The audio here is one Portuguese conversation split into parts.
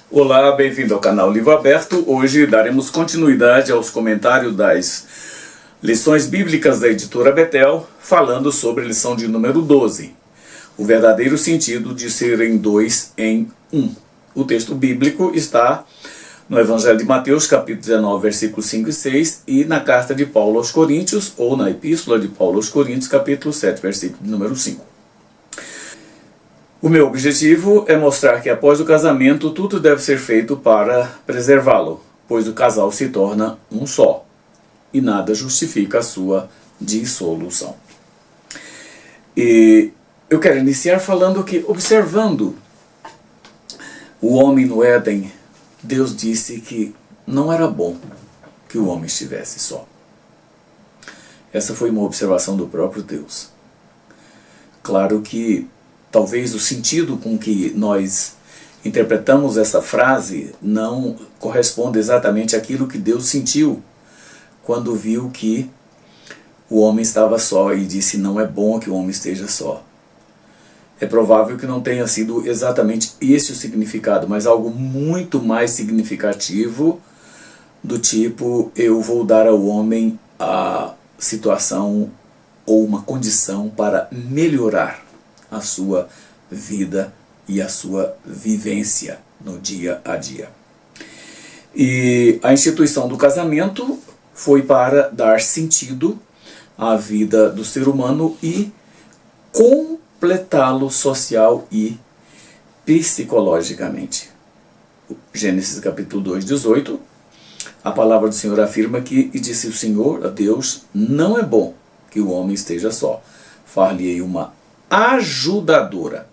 Olá, bem-vindo ao canal Livro Aberto. Hoje daremos continuidade aos comentários das lições bíblicas da editora Betel, falando sobre a lição de número 12, o verdadeiro sentido de serem dois em um. O texto bíblico está no Evangelho de Mateus, capítulo 19, versículos 5 e 6, e na carta de Paulo aos Coríntios, ou na epístola de Paulo aos Coríntios, capítulo 7, versículo número 5. O meu objetivo é mostrar que após o casamento tudo deve ser feito para preservá-lo, pois o casal se torna um só, e nada justifica a sua dissolução. E eu quero iniciar falando que, observando o homem no Éden, Deus disse que não era bom que o homem estivesse só. Essa foi uma observação do próprio Deus. Claro que talvez o sentido com que nós interpretamos essa frase não corresponde exatamente àquilo que Deus sentiu quando viu que o homem estava só e disse: não é bom que o homem esteja só. É provável que não tenha sido exatamente esse o significado, mas algo muito mais significativo, do tipo: eu vou dar ao homem a situação ou uma condição para melhorar a sua vida e a sua vivência no dia a dia. E a instituição do casamento foi para dar sentido à vida do ser humano e completá-lo social e psicologicamente. Gênesis capítulo 2, 18, a palavra do Senhor afirma que: e disse o Senhor a Deus, não é bom que o homem esteja só, far-lhe-ei uma ajudadora.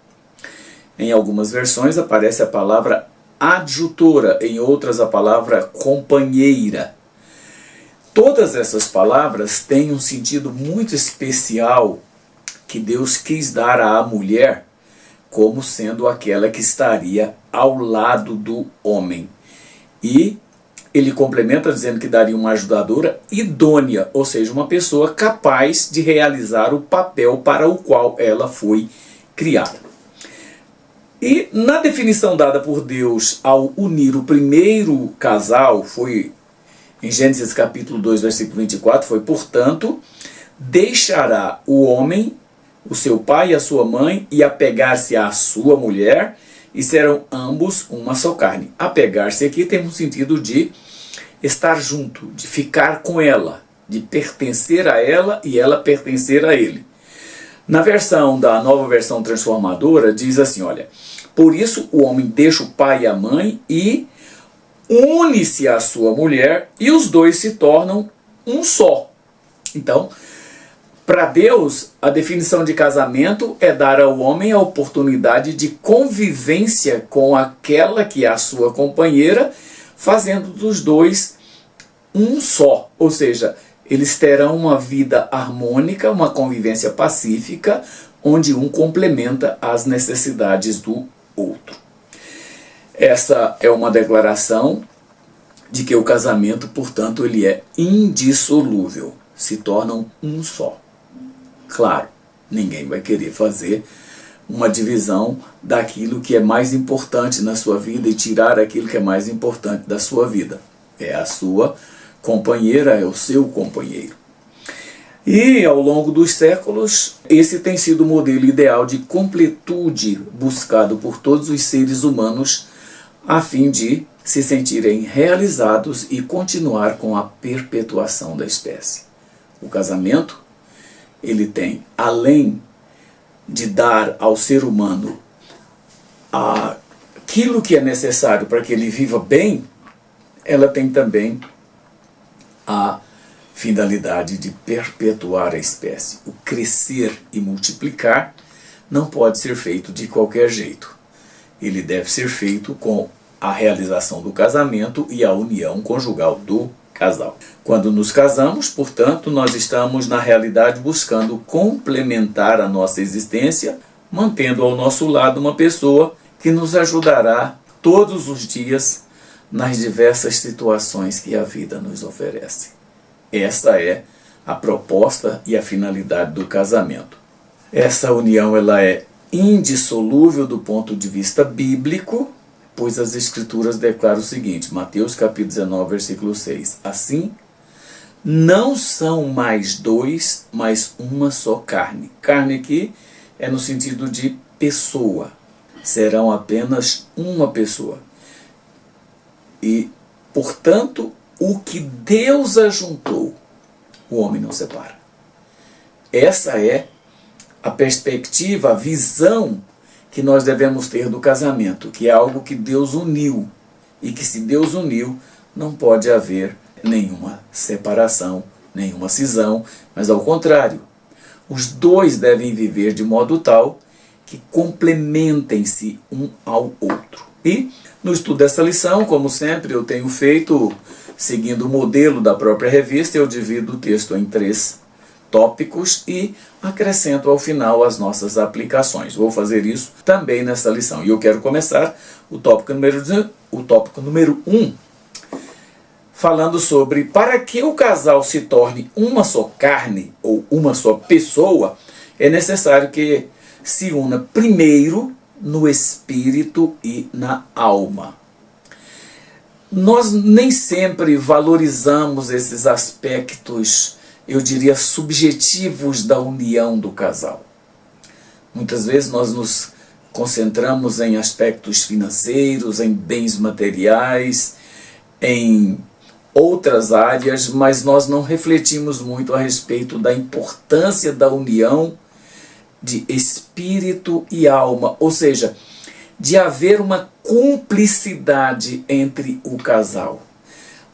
Em algumas versões aparece a palavra adjutora, em outras a palavra companheira. Todas essas palavras têm um sentido muito especial que Deus quis dar à mulher como sendo aquela que estaria ao lado do homem. E ele complementa dizendo que daria uma ajudadora idônea, ou seja, uma pessoa capaz de realizar o papel para o qual ela foi criada. E na definição dada por Deus ao unir o primeiro casal, foi em Gênesis capítulo 2, versículo 24, foi: portanto, deixará o homem o seu pai e a sua mãe, e apegar-se à sua mulher, e serão ambos uma só carne. Apegar-se aqui tem um sentido de estar junto, de ficar com ela, de pertencer a ela e ela pertencer a ele. Na versão da Nova Versão Transformadora diz assim, olha: por isso o homem deixa o pai e a mãe e une-se à sua mulher, e os dois se tornam um só. Então, para Deus, a definição de casamento é dar ao homem a oportunidade de convivência com aquela que é a sua companheira, fazendo dos dois um só. Ou seja, eles terão uma vida harmônica, uma convivência pacífica, onde um complementa as necessidades do outro. Essa é uma declaração de que o casamento, portanto, ele é indissolúvel, se tornam um só. Claro, ninguém vai querer fazer uma divisão daquilo que é mais importante na sua vida e tirar aquilo que é mais importante da sua vida. É a sua companheira, é o seu companheiro. E ao longo dos séculos, esse tem sido o modelo ideal de completude buscado por todos os seres humanos a fim de se sentirem realizados e continuar com a perpetuação da espécie. O casamento, ele tem, além de dar ao ser humano aquilo que é necessário para que ele viva bem, ela tem também a finalidade de perpetuar a espécie. O crescer e multiplicar não pode ser feito de qualquer jeito. Ele deve ser feito com a realização do casamento e a união conjugal do casal. Quando nos casamos, portanto, nós estamos na realidade buscando complementar a nossa existência, mantendo ao nosso lado uma pessoa que nos ajudará todos os dias nas diversas situações que a vida nos oferece. Essa é a proposta e a finalidade do casamento. Essa união ela é indissolúvel do ponto de vista bíblico, pois as Escrituras declaram o seguinte, Mateus capítulo 19, versículo 6. Assim, não são mais dois, mas uma só carne. Carne aqui é no sentido de pessoa. Serão apenas uma pessoa. E, portanto, o que Deus ajuntou, o homem não separa. Essa é a perspectiva, a visão que nós devemos ter do casamento, que é algo que Deus uniu. E que se Deus uniu, não pode haver nenhuma separação, nenhuma cisão, mas ao contrário, os dois devem viver de modo tal que complementem-se um ao outro. E no estudo dessa lição, como sempre eu tenho feito, seguindo o modelo da própria revista, eu divido o texto em 3 tópicos e acrescento ao final as nossas aplicações. Vou fazer isso também nessa lição. E eu quero começar o tópico número 1, falando sobre para que o casal se torne uma só carne ou uma só pessoa, é necessário que se una primeiro no espírito e na alma. Nós nem sempre valorizamos esses aspectos, eu diria, subjetivos da união do casal. Muitas vezes nós nos concentramos em aspectos financeiros, em bens materiais, em outras áreas, mas nós não refletimos muito a respeito da importância da união de espírito e alma, ou seja, de haver uma cumplicidade entre o casal.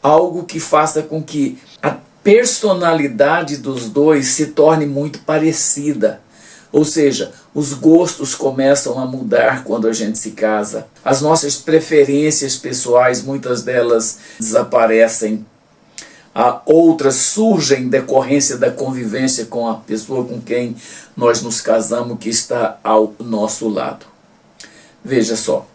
Algo que faça com que a personalidade dos dois se torne muito parecida. Ou seja, os gostos começam a mudar quando a gente se casa. As nossas preferências pessoais, muitas delas desaparecem. Outras surgem em decorrência da convivência com a pessoa com quem nós nos casamos, que está ao nosso lado. Veja só,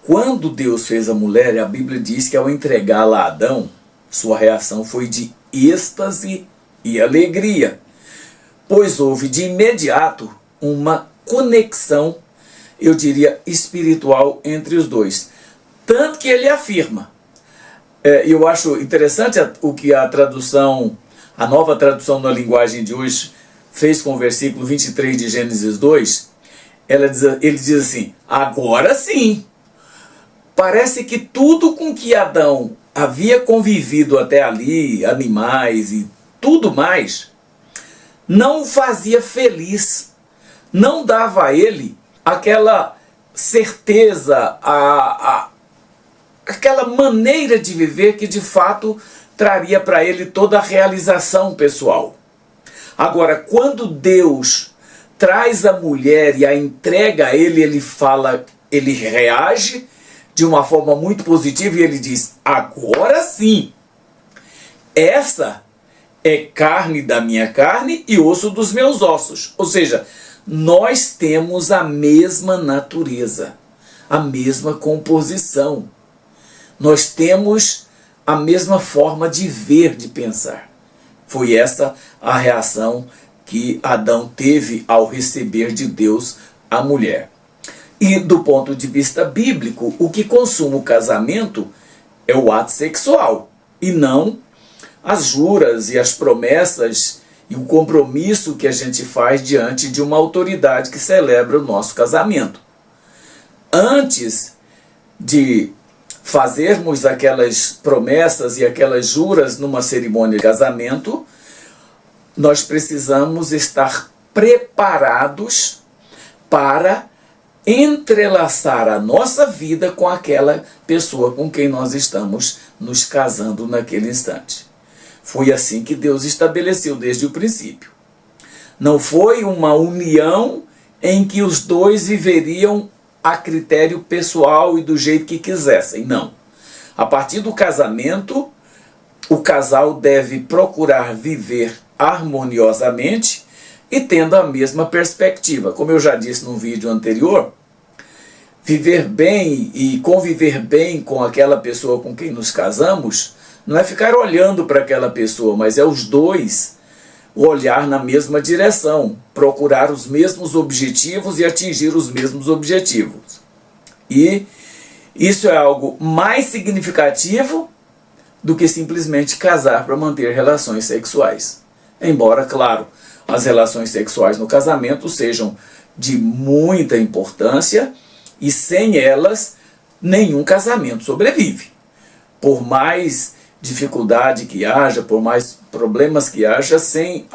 quando Deus fez a mulher, a Bíblia diz que ao entregá-la a Adão, sua reação foi de êxtase e alegria, pois houve de imediato uma conexão, eu diria, espiritual entre os dois. Tanto que ele afirma, eu acho interessante o que a nova tradução na linguagem de hoje fez com o versículo 23 de Gênesis 2, ele diz assim, agora sim, parece que tudo com que Adão havia convivido até ali, animais e tudo mais, não o fazia feliz, não dava a ele aquela certeza, aquela maneira de viver que de fato traria para ele toda a realização pessoal. Agora, quando Deus traz a mulher e a entrega a ele, ele reage de uma forma muito positiva e ele diz, agora sim, essa é carne da minha carne e osso dos meus ossos. Ou seja, nós temos a mesma natureza, a mesma composição. Nós temos a mesma forma de ver, de pensar. Foi essa a reação que Adão teve ao receber de Deus a mulher. E do ponto de vista bíblico, o que consuma o casamento é o ato sexual, e não as juras e as promessas e o compromisso que a gente faz diante de uma autoridade que celebra o nosso casamento. Antes de fazermos aquelas promessas e aquelas juras numa cerimônia de casamento, nós precisamos estar preparados para entrelaçar a nossa vida com aquela pessoa com quem nós estamos nos casando naquele instante. Foi assim que Deus estabeleceu desde o princípio. Não foi uma união em que os dois viveriam a critério pessoal e do jeito que quisessem, não. A partir do casamento, o casal deve procurar viver harmoniosamente e tendo a mesma perspectiva. Como eu já disse no vídeo anterior, viver bem e conviver bem com aquela pessoa com quem nos casamos não é ficar olhando para aquela pessoa, mas é os dois olhar na mesma direção, procurar os mesmos objetivos e atingir os mesmos objetivos. E Isso é algo mais significativo do que simplesmente casar para manter relações sexuais. Embora, claro, as relações sexuais no casamento sejam de muita importância e sem elas nenhum casamento sobrevive. Por mais dificuldade que haja, por mais problemas que haja, sem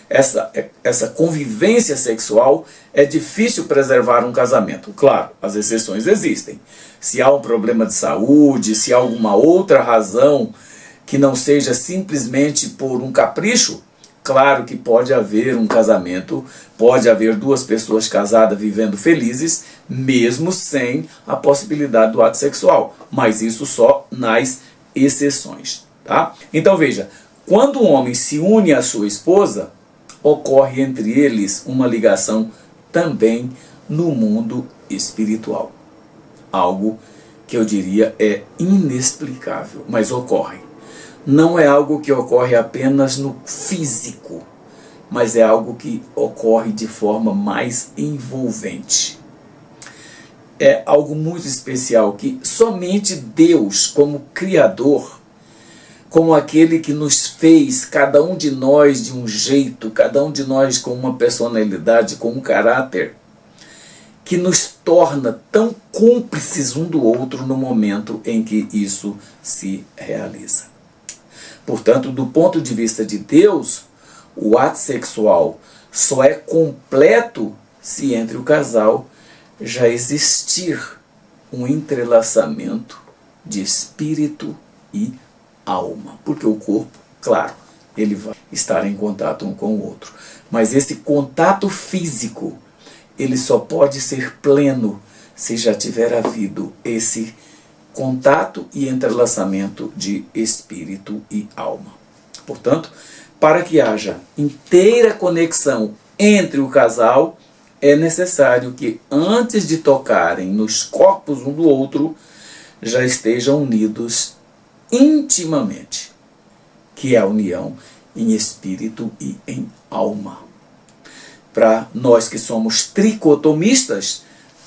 essa convivência sexual é difícil preservar um casamento. Claro, as exceções existem. Se há um problema de saúde, se há alguma outra razão que não seja simplesmente por um capricho, claro que pode haver um casamento, pode haver duas pessoas casadas vivendo felizes, mesmo sem a possibilidade do ato sexual. Mas isso só nas exceções. Tá? Então veja, quando um homem se une à sua esposa, ocorre entre eles uma ligação também no mundo espiritual. Algo que eu diria é inexplicável, mas ocorre. Não é algo que ocorre apenas no físico, mas é algo que ocorre de forma mais envolvente. É algo muito especial que somente Deus, como Criador, como aquele que nos fez, cada um de nós de um jeito, cada um de nós com uma personalidade, com um caráter, que nos torna tão cúmplices um do outro no momento em que isso se realiza. Portanto, do ponto de vista de Deus, o ato sexual só é completo se entre o casal já existir um entrelaçamento de espírito e alma. Porque o corpo, claro, ele vai estar em contato um com o outro. Mas esse contato físico, ele só pode ser pleno se já tiver havido esse contato e entrelaçamento de espírito e alma. Portanto, para que haja inteira conexão entre o casal, é necessário que antes de tocarem nos corpos um do outro, já estejam unidos intimamente, que é a união em espírito e em alma. Para nós que somos tricotomistas,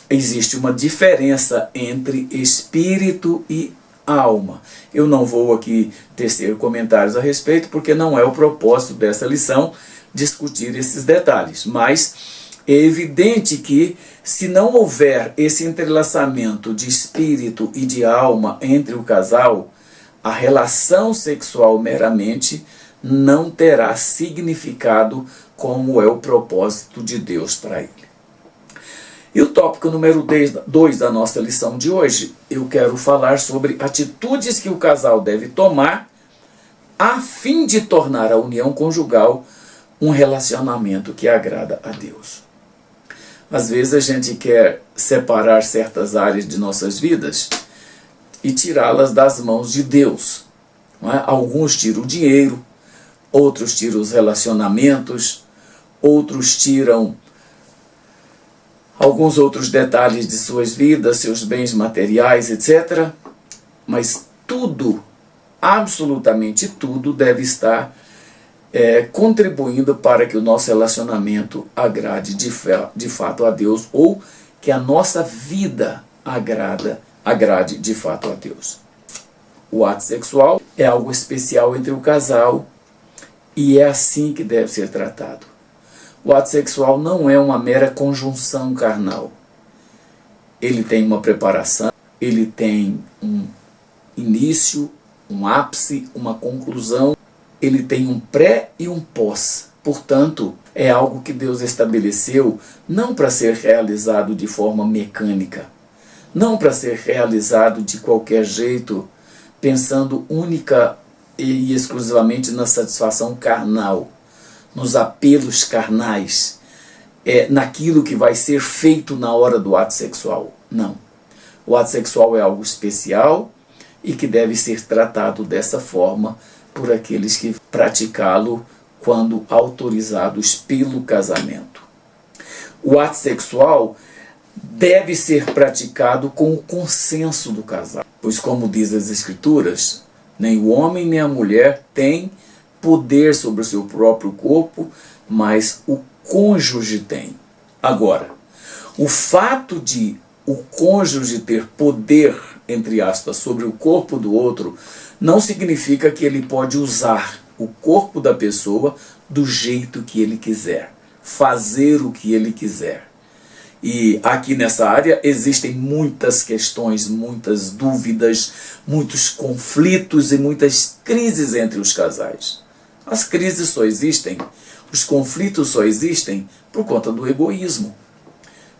existe uma diferença entre espírito e alma. Eu não vou aqui tecer comentários a respeito, porque não é o propósito dessa lição discutir esses detalhes. Mas é evidente que, se não houver esse entrelaçamento de espírito e de alma entre o casal, a relação sexual meramente não terá significado como é o propósito de Deus para ele. E o tópico número 2 da nossa lição de hoje, eu quero falar sobre atitudes que o casal deve tomar a fim de tornar a união conjugal um relacionamento que agrada a Deus. Às vezes a gente quer separar certas áreas de nossas vidas e tirá-las das mãos de Deus. Não é? Alguns tiram o dinheiro, outros tiram os relacionamentos, outros tiram alguns outros detalhes de suas vidas, seus bens materiais, etc. Mas tudo, absolutamente tudo, deve estar contribuindo para que o nosso relacionamento agrade de fato a Deus, ou que a nossa vida agrade de fato a Deus. O ato sexual é algo especial entre o casal e é assim que deve ser tratado. O ato sexual não é uma mera conjunção carnal. Ele tem uma preparação, ele tem um início, um ápice, uma conclusão, ele tem um pré e um pós. Portanto, é algo que Deus estabeleceu não para ser realizado de forma mecânica, não para ser realizado de qualquer jeito, pensando única e exclusivamente na satisfação carnal, nos apelos carnais, naquilo que vai ser feito na hora do ato sexual. Não. O ato sexual é algo especial e que deve ser tratado dessa forma por aqueles que praticá-lo quando autorizados pelo casamento. O ato sexual deve ser praticado com o consenso do casal, pois, como diz as Escrituras, nem o homem nem a mulher têm poder sobre o seu próprio corpo, mas o cônjuge tem. Agora, o fato de o cônjuge ter poder entre aspas, sobre o corpo do outro, não significa que ele pode usar o corpo da pessoa do jeito que ele quiser, fazer o que ele quiser. E aqui nessa área existem muitas questões, muitas dúvidas, muitos conflitos e muitas crises entre os casais. As crises só existem, os conflitos só existem por conta do egoísmo,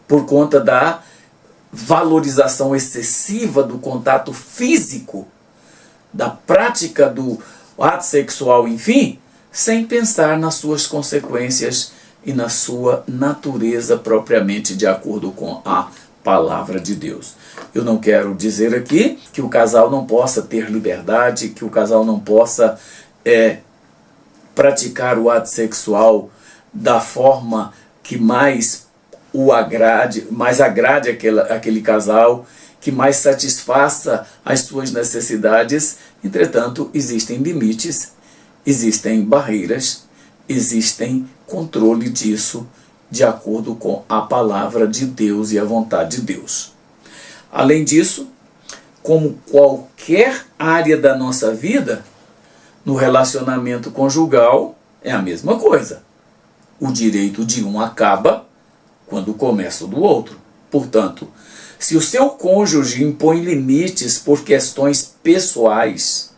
por conta da valorização excessiva do contato físico, da prática do ato sexual, enfim, sem pensar nas suas consequências e na sua natureza propriamente de acordo com a palavra de Deus. Eu não quero dizer aqui que o casal não possa ter liberdade, que o casal não possa praticar o ato sexual da forma que mais o agrade, mais agrade aquele casal, que mais satisfaça as suas necessidades. Entretanto, existem limites, existem barreiras, existem controle disso de acordo com a palavra de Deus e a vontade de Deus. Além disso, como qualquer área da nossa vida, no relacionamento conjugal é a mesma coisa. O direito de um acaba quando começa o do outro. Portanto, se o seu cônjuge impõe limites por questões pessoais,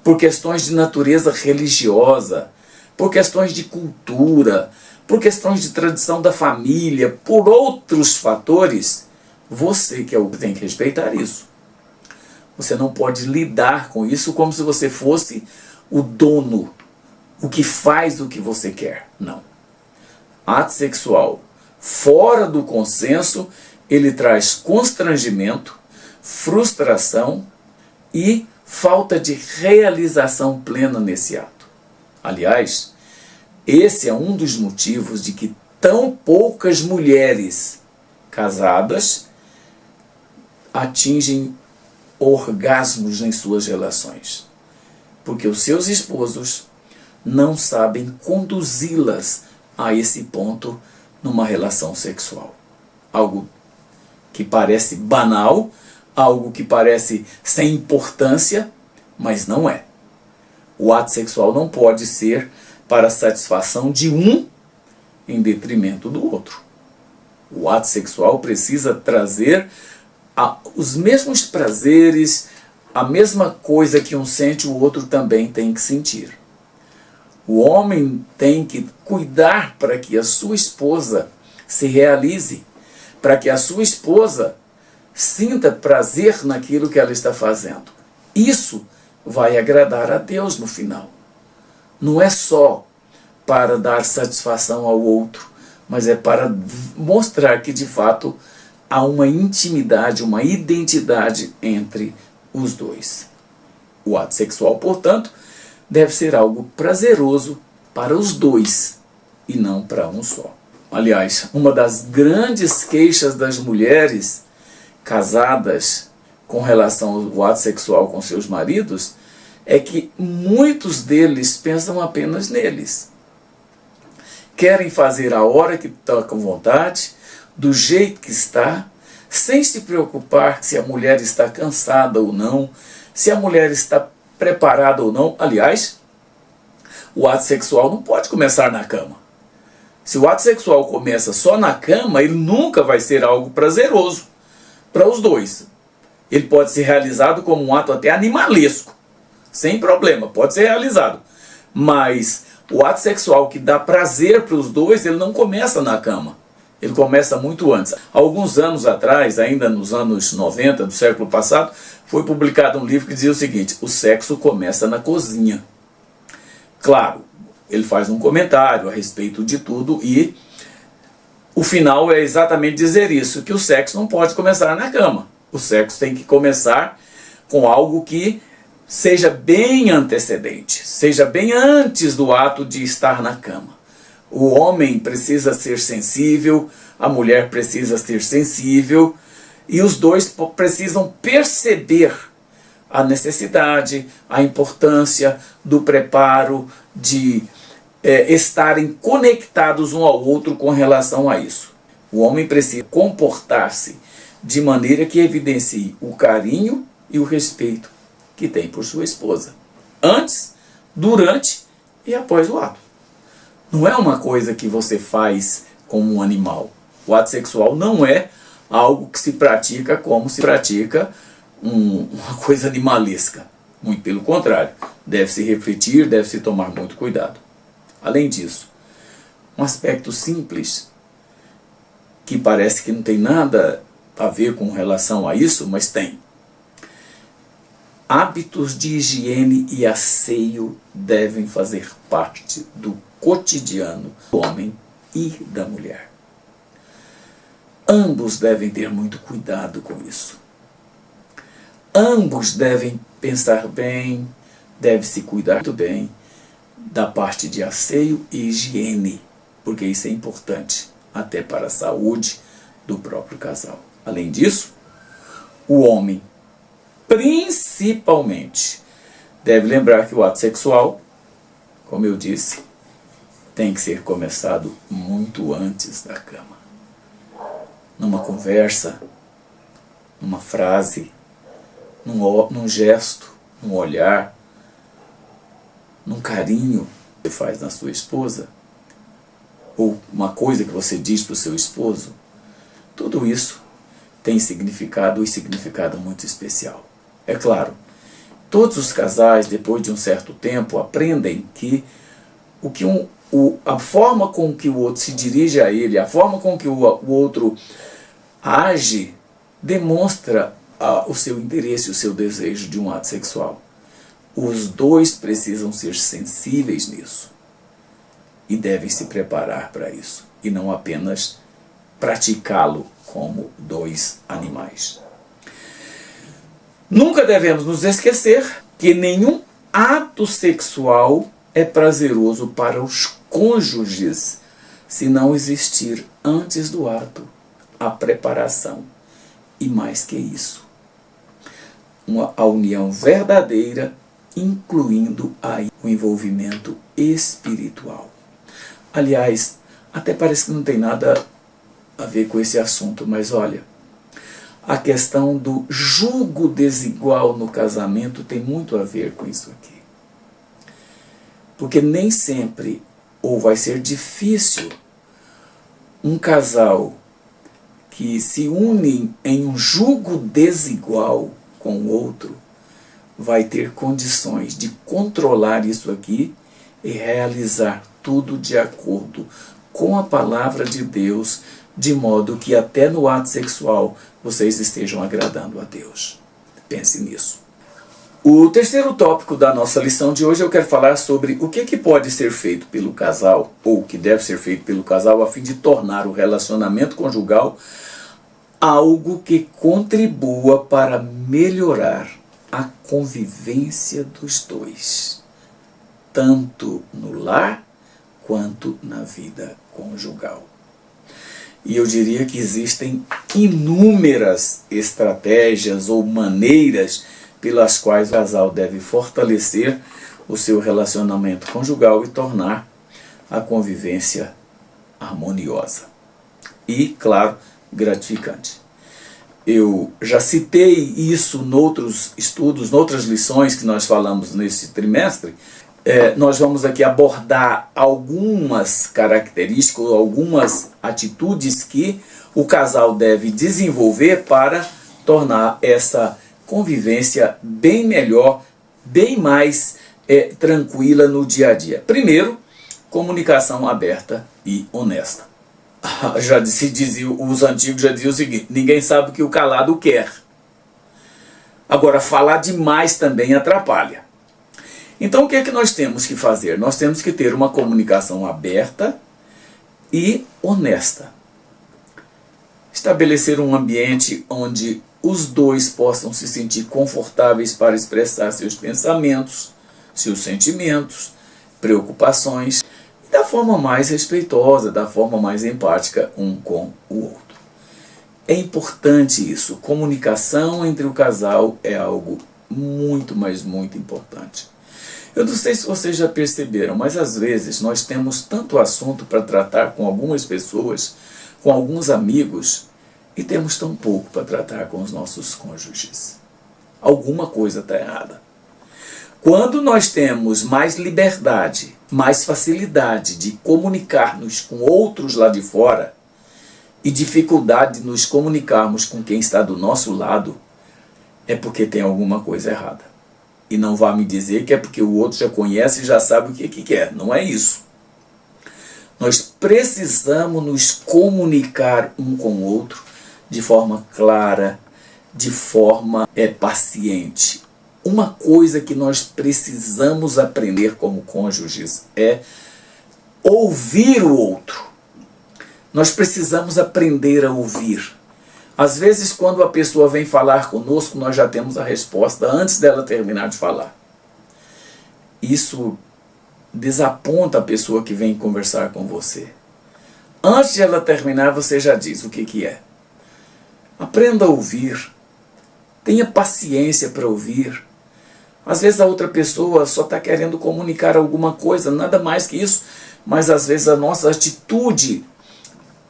por questões de natureza religiosa, por questões de cultura, por questões de tradição da família, por outros fatores, você que é o que tem que respeitar isso. Você não pode lidar com isso como se você fosse o dono, o que faz o que você quer. Não. Ato sexual fora do consenso, ele traz constrangimento, frustração e falta de realização plena nesse ato. Aliás, esse é um dos motivos de que tão poucas mulheres casadas atingem orgasmos em suas relações. Porque os seus esposos não sabem conduzi-las a esse ponto numa relação sexual. Algo que parece banal, algo que parece sem importância, mas não é. O ato sexual não pode ser para a satisfação de um em detrimento do outro. O ato sexual precisa trazer os mesmos prazeres, a mesma coisa que um sente, o outro também tem que sentir. O homem tem que cuidar para que a sua esposa se realize, para que a sua esposa sinta prazer naquilo que ela está fazendo. Isso vai agradar a Deus no final. Não é só para dar satisfação ao outro, mas é para mostrar que de fato há uma intimidade, uma identidade entre os dois. O ato sexual, portanto, deve ser algo prazeroso para os dois e não para um só. Aliás, uma das grandes queixas das mulheres casadas com relação ao ato sexual com seus maridos é que muitos deles pensam apenas neles. Querem fazer a hora que está com vontade, do jeito que está, sem se preocupar se a mulher está cansada ou não, se a mulher está preparada ou não. Aliás, o ato sexual não pode começar na cama. Se o ato sexual começa só na cama, ele nunca vai ser algo prazeroso para os dois. Ele pode ser realizado como um ato até animalesco, sem problema, pode ser realizado. Mas o ato sexual que dá prazer para os dois, ele não começa na cama. Ele começa muito antes. Alguns anos atrás, ainda nos anos 90 do século passado, foi publicado um livro que dizia o seguinte: o sexo começa na cozinha. Claro, ele faz um comentário a respeito de tudo e o final é exatamente dizer isso, que o sexo não pode começar na cama. O sexo tem que começar com algo que seja bem antecedente, seja bem antes do ato de estar na cama. O homem precisa ser sensível, a mulher precisa ser sensível, e os dois precisam perceber a necessidade, a importância do preparo, de estarem conectados um ao outro com relação a isso. O homem precisa comportar-se de maneira que evidencie o carinho e o respeito que tem por sua esposa, antes, durante e após o ato. Não é uma coisa que você faz como um animal. O ato sexual não é algo que se pratica como se pratica uma coisa animalesca. Muito pelo contrário, deve-se refletir, deve-se tomar muito cuidado. Além disso, um aspecto simples, que parece que não tem nada a ver com relação a isso, mas tem. Hábitos de higiene e asseio devem fazer parte do cotidiano do homem e da mulher. Ambos devem ter muito cuidado com isso. Ambos devem pensar bem, devem se cuidar muito bem da parte de asseio e higiene, porque isso é importante até para a saúde do próprio casal. Além disso, o homem, principalmente, deve lembrar que o ato sexual, como eu disse, tem que ser começado muito antes da cama. Numa conversa, numa frase, num gesto, num olhar, num carinho que você faz na sua esposa, ou uma coisa que você diz para o seu esposo, tudo isso tem significado e significado muito especial. É claro, todos os casais, depois de um certo tempo, aprendem que a forma com que o outro se dirige a ele, a forma com que o outro age, demonstra o seu interesse, o seu desejo de um ato sexual. Os dois precisam ser sensíveis nisso e devem se preparar para isso, e não apenas praticá-lo como dois animais. Nunca devemos nos esquecer que nenhum ato sexual é prazeroso para os cônjuges se não existir antes do ato a preparação e, mais que isso, a união verdadeira, incluindo aí o envolvimento espiritual. Aliás, até parece que não tem nada a ver com esse assunto, mas olha, a questão do jugo desigual no casamento tem muito a ver com isso aqui. Porque nem sempre, ou vai ser difícil, um casal que se une em um jugo desigual com o outro vai ter condições de controlar isso aqui e realizar tudo de acordo com a palavra de Deus, de modo que até no ato sexual vocês estejam agradando a Deus. Pense nisso. O terceiro tópico da nossa lição de hoje eu quero falar sobre o que pode ser feito pelo casal, ou o que deve ser feito pelo casal, a fim de tornar o relacionamento conjugal algo que contribua para melhorar a convivência dos dois, tanto no lar quanto na vida conjugal. E eu diria que existem inúmeras estratégias ou maneiras pelas quais o casal deve fortalecer o seu relacionamento conjugal e tornar a convivência harmoniosa e, claro, gratificante. Eu já citei isso noutros estudos, noutras lições que nós falamos nesse trimestre. Nós vamos aqui abordar algumas características, algumas atitudes que o casal deve desenvolver para tornar essa convivência bem melhor, bem mais tranquila no dia a dia. Primeiro, comunicação aberta e honesta. Já se dizia, os antigos já diziam o seguinte: ninguém sabe o que o calado quer. Agora, falar demais também atrapalha. Então, o que é que nós temos que fazer? Nós temos que ter uma comunicação aberta e honesta. Estabelecer um ambiente onde os dois possam se sentir confortáveis para expressar seus pensamentos, seus sentimentos, preocupações, da forma mais respeitosa, da forma mais empática um com o outro. É importante isso. Comunicação entre o casal é algo muito, mas muito importante. Eu não sei se vocês já perceberam, mas às vezes nós temos tanto assunto para tratar com algumas pessoas, com alguns amigos, e temos tão pouco para tratar com os nossos cônjuges. Alguma coisa está errada. Quando nós temos mais liberdade, mais facilidade de comunicar-nos com outros lá de fora e dificuldade de nos comunicarmos com quem está do nosso lado, é porque tem alguma coisa errada. E não vá me dizer que é porque o outro já conhece e já sabe o que quer. Não é isso. Nós precisamos nos comunicar um com o outro de forma clara, de forma paciente. Uma coisa que nós precisamos aprender como cônjuges é ouvir o outro. Nós precisamos aprender a ouvir. Às vezes, quando a pessoa vem falar conosco, nós já temos a resposta antes dela terminar de falar. Isso desaponta a pessoa que vem conversar com você. Antes de ela terminar, você já diz o que é. Aprenda a ouvir. Tenha paciência para ouvir. Às vezes a outra pessoa só está querendo comunicar alguma coisa, nada mais que isso. Mas às vezes a nossa atitude,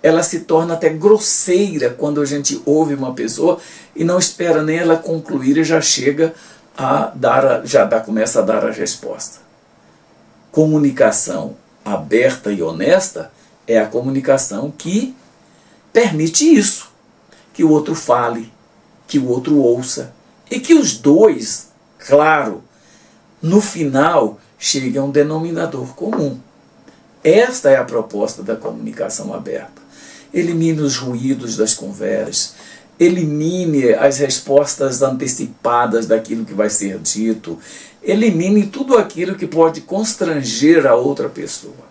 ela se torna até grosseira quando a gente ouve uma pessoa e não espera nem ela concluir e já chega a começa a dar a resposta. Comunicação aberta e honesta é a comunicação que permite isso. Que o outro fale, que o outro ouça e que os dois, claro, no final cheguem a um denominador comum. Esta é a proposta da comunicação aberta. Elimine os ruídos das conversas, elimine as respostas antecipadas daquilo que vai ser dito, elimine tudo aquilo que pode constranger a outra pessoa.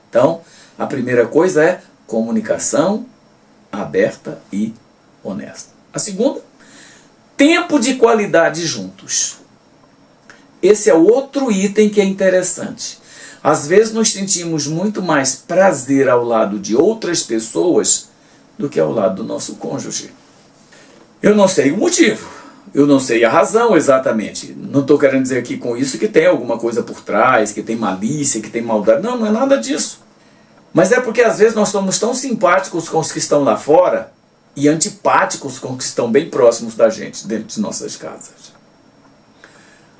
Então, a primeira coisa é comunicação aberta e honesta. A segunda, tempo de qualidade juntos. Esse é outro item que é interessante. Às vezes nós sentimos muito mais prazer ao lado de outras pessoas do que ao lado do nosso cônjuge. Eu não sei o motivo, eu não sei a razão exatamente. Não estou querendo dizer aqui com isso que tem alguma coisa por trás, que tem malícia, que tem maldade. Não, não é nada disso. Mas é porque às vezes nós somos tão simpáticos com os que estão lá fora e antipáticos com os que estão bem próximos da gente, dentro de nossas casas.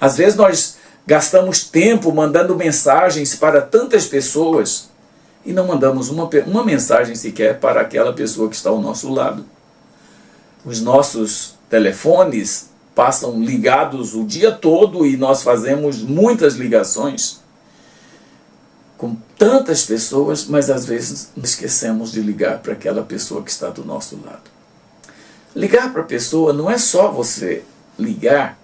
Às vezes nós gastamos tempo mandando mensagens para tantas pessoas e não mandamos uma mensagem sequer para aquela pessoa que está ao nosso lado. Os nossos telefones passam ligados o dia todo e nós fazemos muitas ligações com tantas pessoas, mas às vezes esquecemos de ligar para aquela pessoa que está do nosso lado. Ligar para a pessoa não é só você ligar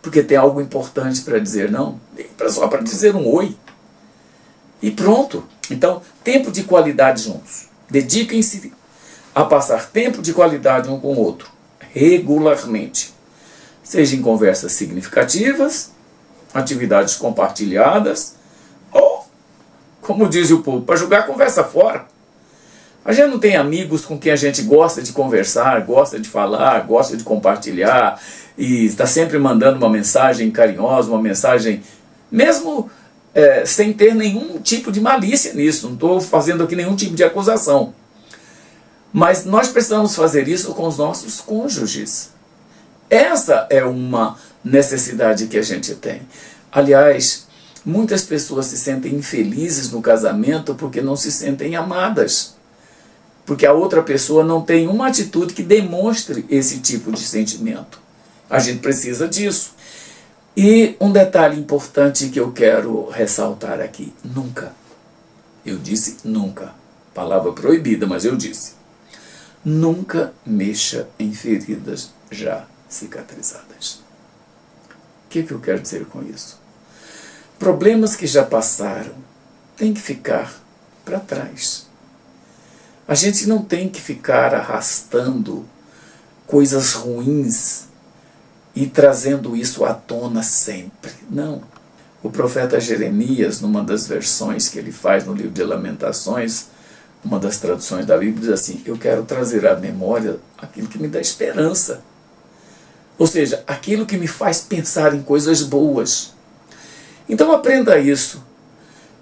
porque tem algo importante para dizer, não. Só para dizer um oi. E pronto. Então, tempo de qualidade juntos. Dediquem-se a passar tempo de qualidade um com o outro, regularmente. Seja em conversas significativas, atividades compartilhadas, ou, como diz o povo, para jogar a conversa fora. A gente não tem amigos com quem a gente gosta de conversar, gosta de falar, gosta de compartilhar, e está sempre mandando uma mensagem carinhosa, uma mensagem, mesmo sem ter nenhum tipo de malícia nisso, não estou fazendo aqui nenhum tipo de acusação. Mas nós precisamos fazer isso com os nossos cônjuges. Essa é uma necessidade que a gente tem. Aliás, muitas pessoas se sentem infelizes no casamento porque não se sentem amadas. Porque a outra pessoa não tem uma atitude que demonstre esse tipo de sentimento. A gente precisa disso. E um detalhe importante que eu quero ressaltar aqui. Nunca. Eu disse nunca. Palavra proibida, mas eu disse. Nunca mexa em feridas já cicatrizadas. O que eu quero dizer com isso? Problemas que já passaram têm que ficar para trás. A gente não tem que ficar arrastando coisas ruins e trazendo isso à tona sempre. Não. O profeta Jeremias, numa das versões que ele faz no livro de Lamentações, uma das traduções da Bíblia, diz assim: eu quero trazer à memória aquilo que me dá esperança. Ou seja, aquilo que me faz pensar em coisas boas. Então aprenda isso.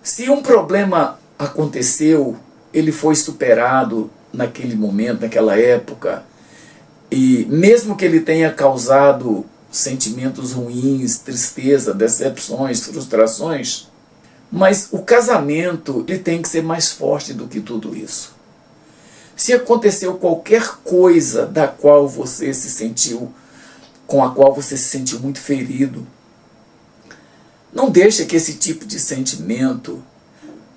Se um problema aconteceu, ele foi superado naquele momento, naquela época, e mesmo que ele tenha causado sentimentos ruins, tristeza, decepções, frustrações, mas o casamento ele tem que ser mais forte do que tudo isso. Se aconteceu qualquer coisa da qual você se sentiu, com a qual você se sentiu muito ferido, não deixe que esse tipo de sentimento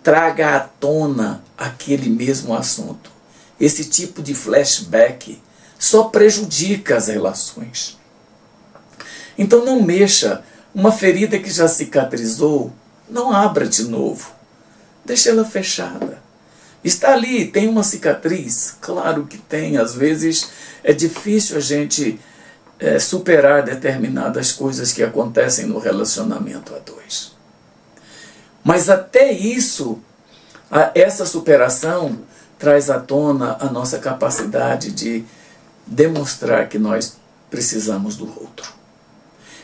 traga à tona aquele mesmo assunto. Esse tipo de flashback só prejudica as relações. Então não mexa. Uma ferida que já cicatrizou, não abra de novo. Deixa ela fechada. Está ali, tem uma cicatriz? Claro que tem. Às vezes é difícil a gente superar determinadas coisas que acontecem no relacionamento a dois. Mas até isso, essa superação traz à tona a nossa capacidade de demonstrar que nós precisamos do outro.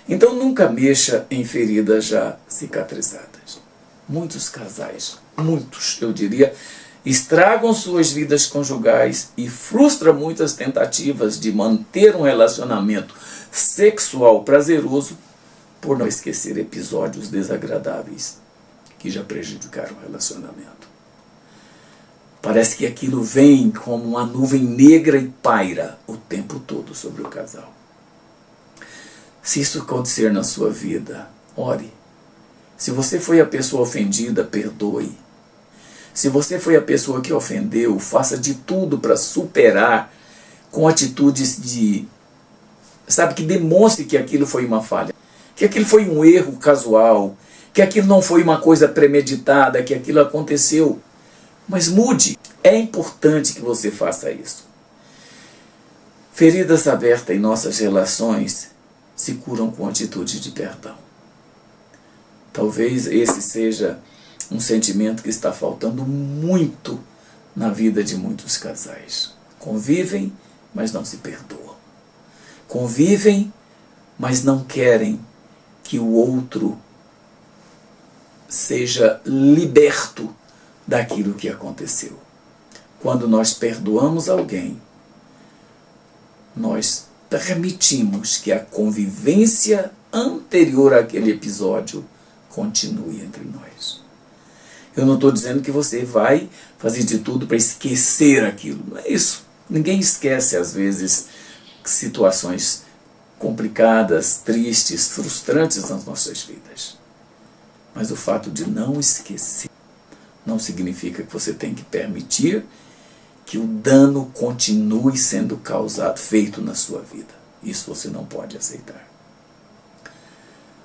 Então nunca mexa em feridas já cicatrizadas. Muitos casais, muitos eu diria, estragam suas vidas conjugais e frustram muitas tentativas de manter um relacionamento sexual prazeroso por não esquecer episódios desagradáveis que já prejudicaram o relacionamento. Parece que aquilo vem como uma nuvem negra e paira o tempo todo sobre o casal. Se isso acontecer na sua vida, ore. Se você foi a pessoa ofendida, perdoe. Se você foi a pessoa que ofendeu, faça de tudo para superar com atitudes que demonstre que aquilo foi uma falha, que aquilo foi um erro casual, que aquilo não foi uma coisa premeditada, que aquilo aconteceu. Mas mude. É importante que você faça isso. Feridas abertas em nossas relações se curam com atitude de perdão. Talvez esse seja um sentimento que está faltando muito na vida de muitos casais. Convivem, mas não se perdoam. Convivem, mas não querem que o outro seja liberto daquilo que aconteceu. Quando nós perdoamos alguém, nós permitimos que a convivência anterior àquele episódio continue entre nós. Eu não estou dizendo que você vai fazer de tudo para esquecer aquilo. Não é isso. Ninguém esquece, às vezes, situações complicadas, tristes, frustrantes nas nossas vidas. Mas o fato de não esquecer não significa que você tem que permitir que o dano continue sendo causado, feito na sua vida. Isso você não pode aceitar.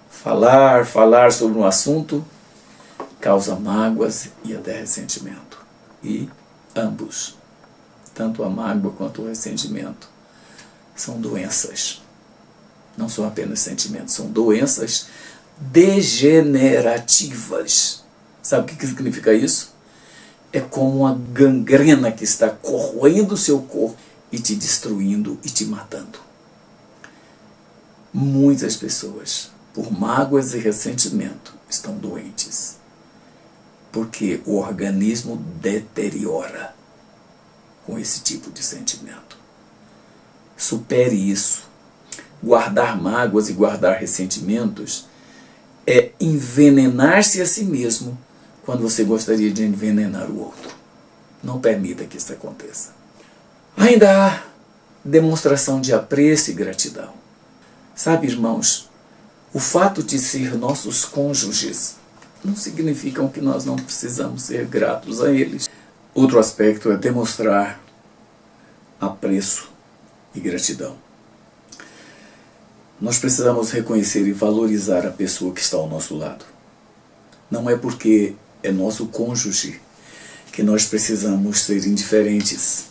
Falar sobre um assunto causa mágoas e até ressentimento. E ambos, tanto a mágoa quanto o ressentimento, são doenças. Não são apenas sentimentos, são doenças degenerativas. Sabe o que significa isso? É como uma gangrena que está corroendo o seu corpo e te destruindo e te matando. Muitas pessoas, por mágoas e ressentimento, estão doentes. Porque o organismo deteriora com esse tipo de sentimento. Supere isso. Guardar mágoas e guardar ressentimentos é envenenar-se a si mesmo quando você gostaria de envenenar o outro. Não permita que isso aconteça. Ainda há demonstração de apreço e gratidão. Sabe, irmãos, o fato de ser nossos cônjuges não significa que nós não precisamos ser gratos a eles. Outro aspecto é demonstrar apreço e gratidão. Nós precisamos reconhecer e valorizar a pessoa que está ao nosso lado. Não é porque é nosso cônjuge que nós precisamos ser indiferentes,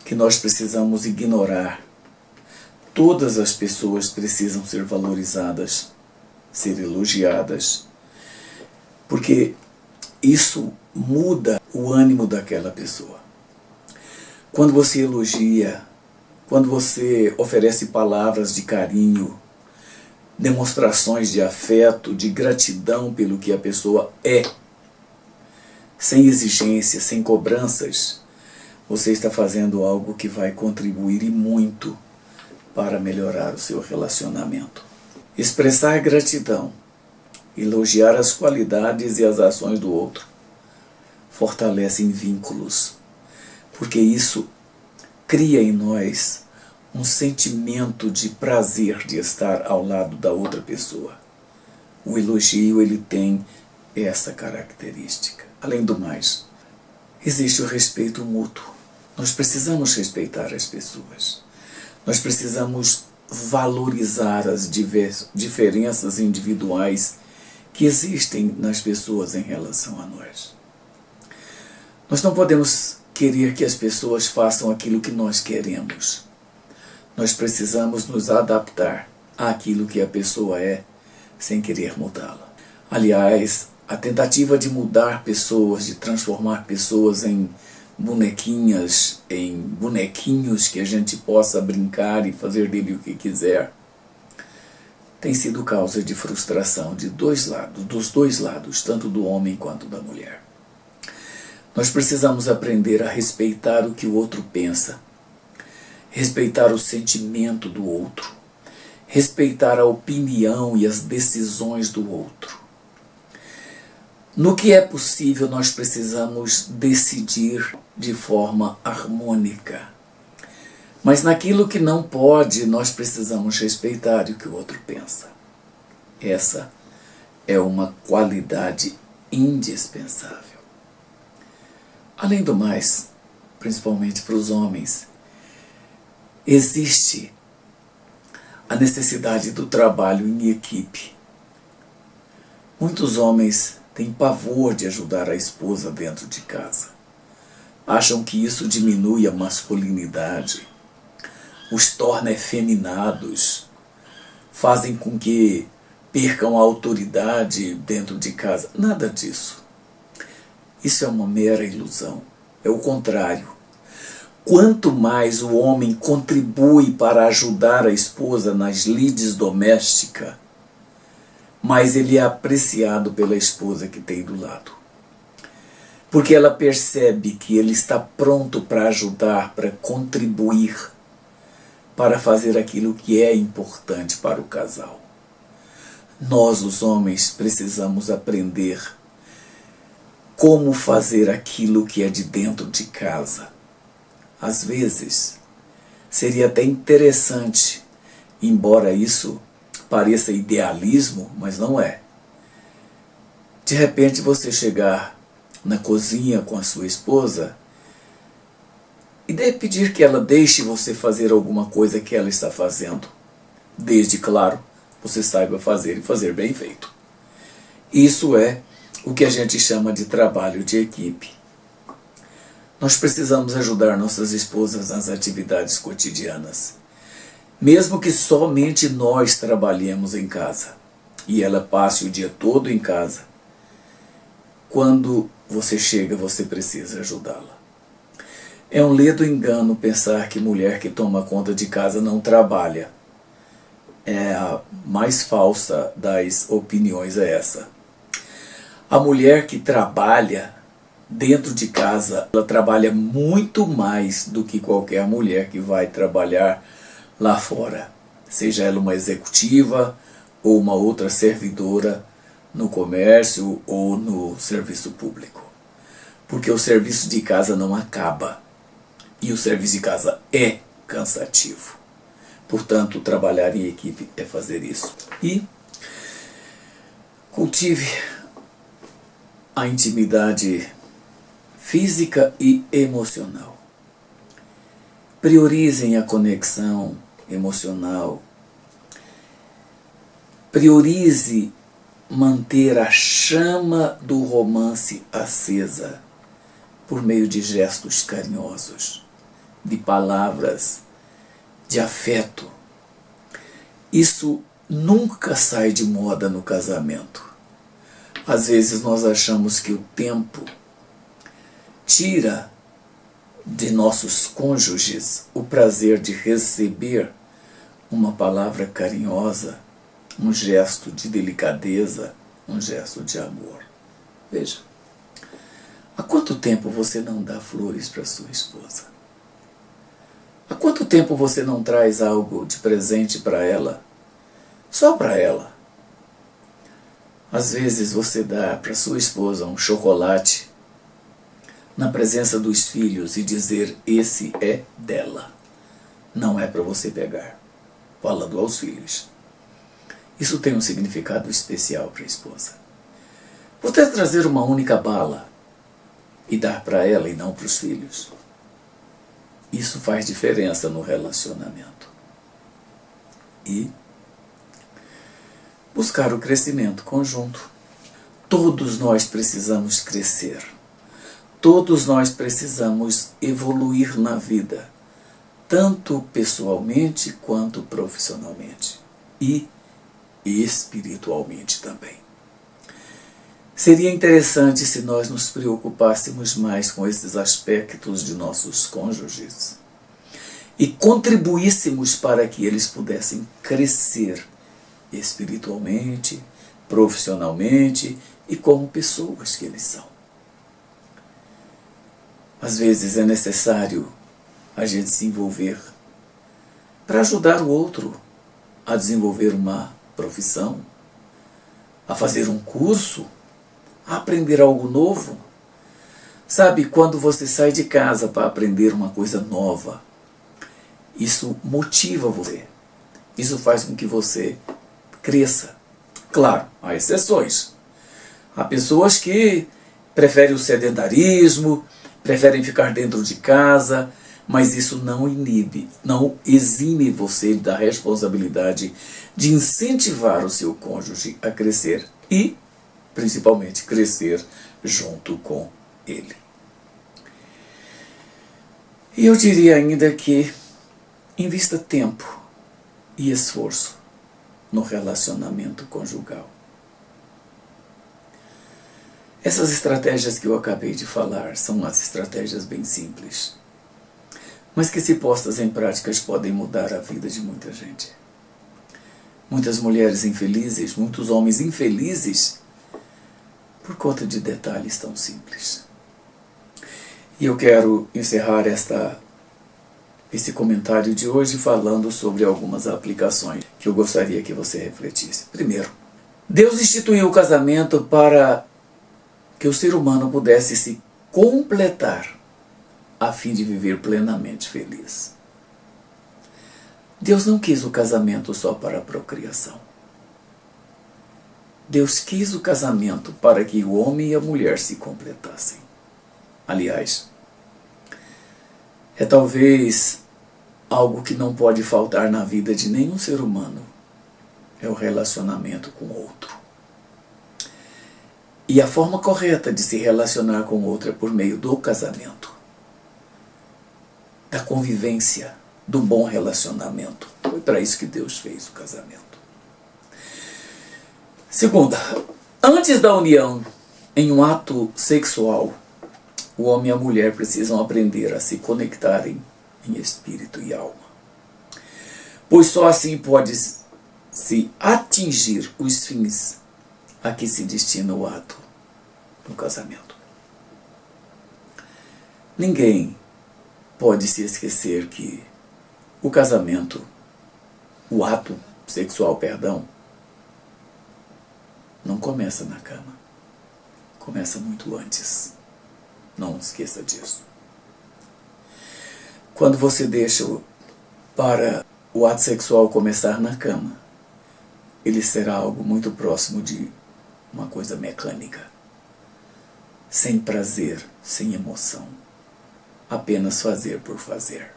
que nós precisamos ignorar. Todas as pessoas precisam ser valorizadas, ser elogiadas, porque isso muda o ânimo daquela pessoa. Quando você elogia, quando você oferece palavras de carinho, demonstrações de afeto, de gratidão pelo que a pessoa é, sem exigências, sem cobranças, você está fazendo algo que vai contribuir e muito para melhorar o seu relacionamento. Expressar gratidão, elogiar as qualidades e as ações do outro, fortalecem vínculos, porque isso cria em nós um sentimento de prazer de estar ao lado da outra pessoa. O elogio, ele tem essa característica. Além do mais, existe o respeito mútuo. Nós precisamos respeitar as pessoas. Nós precisamos valorizar as diferenças individuais que existem nas pessoas em relação a nós. Nós não podemos querer que as pessoas façam aquilo que nós queremos. Nós precisamos nos adaptar àquilo que a pessoa é, sem querer mudá-la. Aliás, a tentativa de mudar pessoas, de transformar pessoas em bonequinhas, em bonequinhos que a gente possa brincar e fazer dele o que quiser, tem sido causa de frustração dos dois lados, tanto do homem quanto da mulher. Nós precisamos aprender a respeitar o que o outro pensa, respeitar o sentimento do outro, respeitar a opinião e as decisões do outro. No que é possível, nós precisamos decidir de forma harmônica. Mas naquilo que não pode, nós precisamos respeitar o que o outro pensa. Essa é uma qualidade indispensável. Além do mais, principalmente para os homens, existe a necessidade do trabalho em equipe. Muitos homens têm pavor de ajudar a esposa dentro de casa. Acham que isso diminui a masculinidade, os torna efeminados, fazem com que percam a autoridade dentro de casa. Nada disso. Isso é uma mera ilusão. É o contrário. Quanto mais o homem contribui para ajudar a esposa nas lides domésticas, mais ele é apreciado pela esposa que tem do lado. Porque ela percebe que ele está pronto para ajudar, para contribuir, para fazer aquilo que é importante para o casal. Nós, os homens, precisamos aprender como fazer aquilo que é de dentro de casa. Às vezes, seria até interessante, embora isso pareça idealismo, mas não é. De repente você chegar na cozinha com a sua esposa e pedir que ela deixe você fazer alguma coisa que ela está fazendo, desde, claro, você saiba fazer e fazer bem feito. Isso é o que a gente chama de trabalho de equipe. Nós precisamos ajudar nossas esposas nas atividades cotidianas, mesmo que somente nós trabalhemos em casa e ela passe o dia todo em casa. Quando você chega, você precisa ajudá-la. É um ledo engano pensar que mulher que toma conta de casa não trabalha. É a mais falsa das opiniões é essa. A mulher que trabalha dentro de casa, ela trabalha muito mais do que qualquer mulher que vai trabalhar lá fora. Seja ela uma executiva ou uma outra servidora no comércio ou no serviço público. Porque o serviço de casa não acaba. E o serviço de casa é cansativo. Portanto, trabalhar em equipe é fazer isso. E cultive a intimidade física e emocional. Priorizem a conexão emocional. Priorize manter a chama do romance acesa por meio de gestos carinhosos, de palavras, de afeto. Isso nunca sai de moda no casamento. Às vezes nós achamos que o tempo tira de nossos cônjuges o prazer de receber uma palavra carinhosa, um gesto de delicadeza, um gesto de amor. Veja, Há quanto tempo você não dá flores para sua esposa? Há quanto tempo você não traz algo de presente para ela? Só para ela. Às vezes você dá para sua esposa um chocolate na presença dos filhos e dizer: esse é dela, não é para você pegar. Falando aos filhos. Isso tem um significado especial para a esposa. Você trazer uma única bala e dar para ela e não para os filhos, isso faz diferença no relacionamento. E buscar o crescimento conjunto. Todos nós precisamos crescer. Todos nós precisamos evoluir na vida, tanto pessoalmente quanto profissionalmente e espiritualmente também. Seria interessante se nós nos preocupássemos mais com esses aspectos de nossos cônjuges e contribuíssemos para que eles pudessem crescer espiritualmente, profissionalmente e como pessoas que eles são. Às vezes é necessário a gente se envolver para ajudar o outro a desenvolver uma profissão, a fazer um curso, a aprender algo novo. Sabe, quando você sai de casa para aprender uma coisa nova, isso motiva você. Isso faz com que você cresça. Claro, há exceções. Há pessoas que preferem o sedentarismo, preferem ficar dentro de casa, mas isso não inibe, não exime você da responsabilidade de incentivar o seu cônjuge a crescer e, principalmente, crescer junto com ele. E eu diria ainda que invista tempo e esforço no relacionamento conjugal. Essas estratégias que eu acabei de falar são as estratégias bem simples, mas que, se postas em práticas, podem mudar a vida de muita gente. Muitas mulheres infelizes, muitos homens infelizes, por conta de detalhes tão simples. E eu quero encerrar esse comentário de hoje falando sobre algumas aplicações que eu gostaria que você refletisse. Primeiro, Deus instituiu o casamento para que o ser humano pudesse se completar a fim de viver plenamente feliz. Deus não quis o casamento só para a procriação. Deus quis o casamento para que o homem e a mulher se completassem. Aliás, é talvez algo que não pode faltar na vida de nenhum ser humano. É o relacionamento com o outro. E a forma correta de se relacionar com o outro é por meio do casamento, da convivência, do bom relacionamento. Foi para isso que Deus fez o casamento. Segunda, antes da união em um ato sexual, o homem e a mulher precisam aprender a se conectarem em espírito e alma. Pois só assim pode se atingir os fins a que se destina o ato no casamento. Ninguém pode se esquecer que o casamento, o ato sexual, não começa na cama. Começa muito antes. Não esqueça disso. Quando você deixa para o ato sexual começar na cama, ele será algo muito próximo de uma coisa mecânica, sem prazer, sem emoção, apenas fazer por fazer.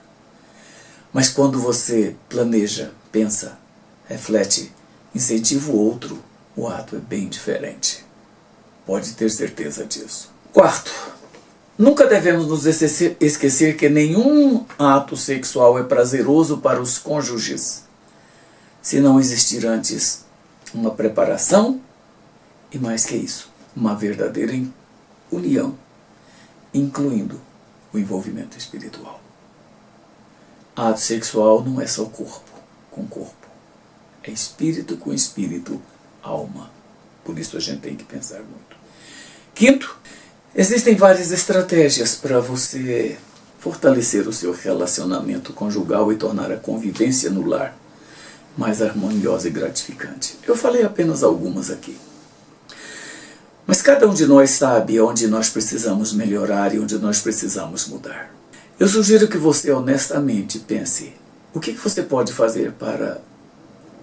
Mas quando você planeja, pensa, reflete, incentiva o outro, o ato é bem diferente. Pode ter certeza disso. Quarto, nunca devemos nos esquecer que nenhum ato sexual é prazeroso para os cônjuges se não existir antes uma preparação e, mais que isso, uma verdadeira união, incluindo o envolvimento espiritual. Ato sexual não é só corpo com corpo, é espírito com espírito, alma. Por isso a gente tem que pensar muito. Quinto, Existem várias estratégias para você fortalecer o seu relacionamento conjugal e tornar a convivência no lar mais harmoniosa e gratificante. Eu falei apenas algumas aqui. Mas cada um de nós sabe onde nós precisamos melhorar e onde nós precisamos mudar. Eu sugiro que você honestamente pense: o que você pode fazer para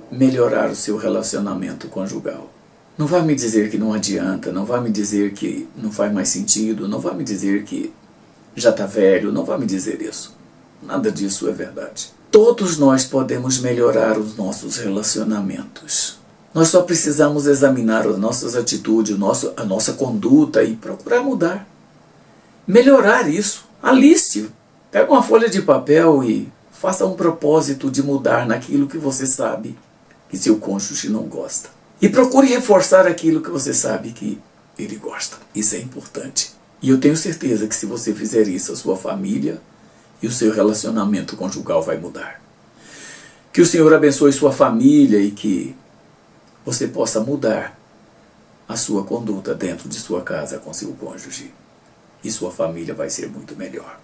melhorar o seu relacionamento conjugal? Não vá me dizer que não adianta, não vá me dizer que não faz mais sentido, não vá me dizer que já está velho, não vá me dizer isso. Nada disso é verdade. Todos nós podemos melhorar os nossos relacionamentos. Nós só precisamos examinar as nossas atitudes, a nossa conduta e procurar mudar. Melhorar isso. Aliste. Pega uma folha de papel e faça um propósito de mudar naquilo que você sabe que seu cônjuge não gosta. E procure reforçar aquilo que você sabe que ele gosta. Isso é importante. E eu tenho certeza que se você fizer isso, a sua família e o seu relacionamento conjugal vai mudar. Que o Senhor abençoe sua família e que você possa mudar a sua conduta dentro de sua casa com seu cônjuge. E sua família vai ser muito melhor.